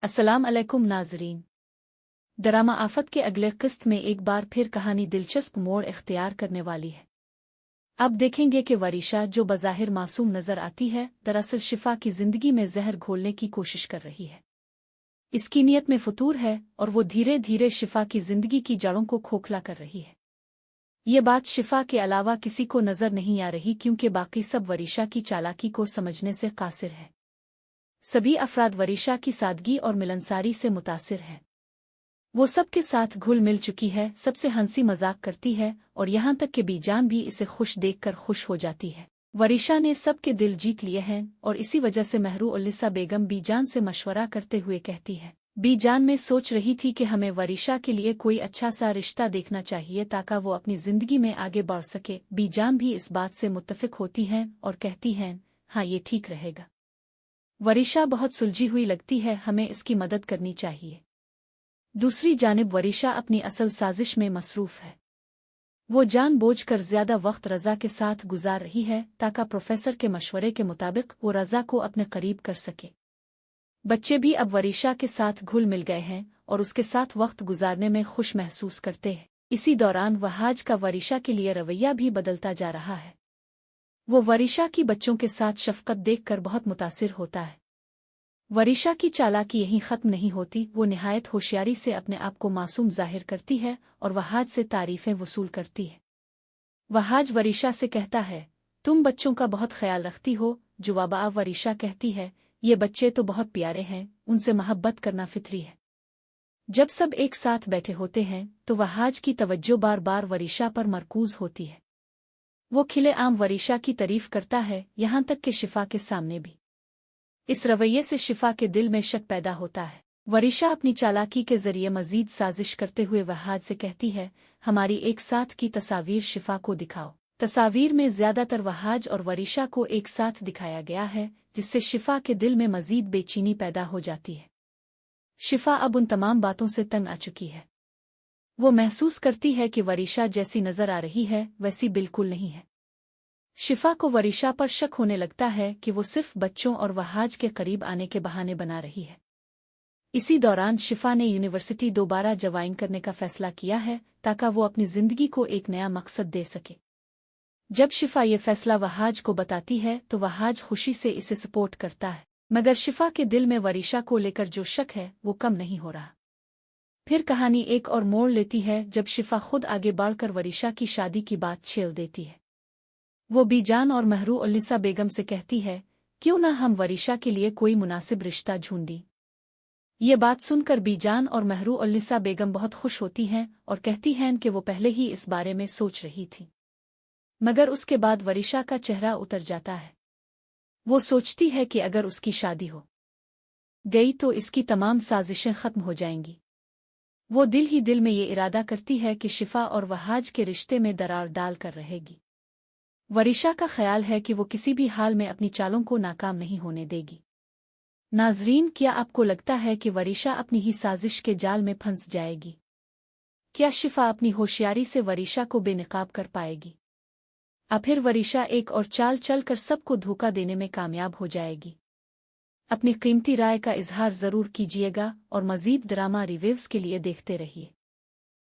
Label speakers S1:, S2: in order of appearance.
S1: अस्सलाम अलैकुम नाजरीन। ड्रामा आफत के अगले किस्त में एक बार फिर कहानी दिलचस्प मोड़ इख्तियार करने वाली है। अब देखेंगे कि वरीशा, जो बज़ाहिर मासूम नजर आती है, दरअसल शिफा की जिंदगी में जहर घोलने की कोशिश कर रही है। इसकी नीयत में फतूर है और वो धीरे धीरे शिफा की जिंदगी की जड़ों को खोखला कर रही है। ये बात शिफा के अलावा किसी को नजर नहीं आ रही, क्योंकि बाकी सब वरीशा की चालाकी को समझने से कासिर है। सभी अफराद वरीशा की सादगी और मिलनसारी से मुतासिर हैं। वो सबके साथ घुल मिल चुकी है, सबसे हंसी मजाक करती है और यहाँ तक कि बीजान भी इसे खुश देखकर खुश हो जाती है। वरीशा ने सबके दिल जीत लिए हैं और इसी वजह से महरूउन्निसा बेगम बीजान से मशवरा करते हुए कहती है, बीजान में सोच रही थी कि हमें वरीशा के लिए कोई अच्छा सा रिश्ता देखना चाहिए ताकि वो अपनी जिंदगी में आगे बढ़ सके। बीजान भी इस बात से मुत्तफिक होती हैं और कहती हैं, हाँ, ये ठीक रहेगा। वरीशा बहुत सुलझी हुई लगती है, हमें इसकी मदद करनी चाहिए। दूसरी जानिब वरीशा अपनी असल साजिश में मसरूफ है। वो जानबूझकर ज्यादा वक्त रज़ा के साथ गुजार रही है ताकि प्रोफेसर के मशवरे के मुताबिक वो रज़ा को अपने करीब कर सके। बच्चे भी अब वरीशा के साथ घुल मिल गए हैं और उसके साथ वक्त गुजारने में खुश महसूस करते हैं। इसी दौरान वहाज का वरीशा के लिए रवैया भी बदलता जा रहा है। वो वरीशा की बच्चों के साथ शफकत देखकर बहुत मुतासिर होता है। वरीशा की चालाकी यहीं खत्म नहीं होती, वो निहायत होशियारी से अपने आप को मासूम जाहिर करती है और वहाज से तारीफें वसूल करती है। वहाज वरीशा से कहता है, तुम बच्चों का बहुत ख्याल रखती हो। जुवाबा वरीशा कहती है, ये बच्चे तो बहुत प्यारे हैं, उनसे मोहब्बत करना फितरी है। जब सब एक साथ बैठे होते हैं तो वहाज की तवज्जो बार बार वरीशा पर मरकूज होती है। वो खिले आम वरीशा की तारीफ करता है, यहाँ तक कि शिफा के सामने भी। इस रवैये से शिफा के दिल में शक पैदा होता है। वरीशा अपनी चालाकी के जरिए मजीद साजिश करते हुए वहाज से कहती है, हमारी एक साथ की तस्वीर शिफा को दिखाओ। तस्वीर में ज्यादातर वहाज और वरीशा को एक साथ दिखाया गया है, जिससे शिफा के दिल में मजीद बेचैनी पैदा हो जाती है। शिफा अब उन तमाम बातों से तंग आ चुकी है। वो महसूस करती है कि वरीशा जैसी नजर आ रही है वैसी बिल्कुल नहीं है। शिफा को वरीशा पर शक होने लगता है कि वो सिर्फ बच्चों और वहाज के करीब आने के बहाने बना रही है। इसी दौरान शिफा ने यूनिवर्सिटी दोबारा ज्वाइन करने का फैसला किया है ताकि वो अपनी जिंदगी को एक नया मकसद दे सके। जब शिफा ये फैसला वहाज को बताती है तो वहाज खुशी से इसे सपोर्ट करता है, मगर शिफा के दिल में वरीशा को लेकर जो शक है वो कम नहीं हो रहा। फिर कहानी एक और मोड़ लेती है जब शिफा खुद आगे बढ़कर वरीशा की शादी की बात छेड़ देती है। वो बीजान और महरूउन्निसा बेगम से कहती है, क्यों ना हम वरीशा के लिए कोई मुनासिब रिश्ता ढूंढें। ये बात सुनकर बीजान और महरूउन्निसा बेगम बहुत खुश होती हैं और कहती हैं कि वो पहले ही इस बारे में सोच रही थी। मगर उसके बाद वरीशा का चेहरा उतर जाता है। वो सोचती है कि अगर उसकी शादी हो गई तो इसकी तमाम साजिशें खत्म हो जाएंगी। वो दिल ही दिल में ये इरादा करती है कि शिफा और वहाज के रिश्ते में दरार डाल कर रहेगी। वरीशा का ख्याल है कि वो किसी भी हाल में अपनी चालों को नाकाम नहीं होने देगी। नाजरीन, क्या आपको लगता है कि वरीशा अपनी ही साजिश के जाल में फंस जाएगी? क्या शिफा अपनी होशियारी से वरीशा को बेनकाब कर पाएगी? फिर वरीशा एक और चाल चलकर सबको धोखा देने में कामयाब हो जाएगी? अपनी कीमती राय का इजहार जरूर कीजिएगा और मजीद ड्रामा रिव्यूज के लिए देखते रहिए।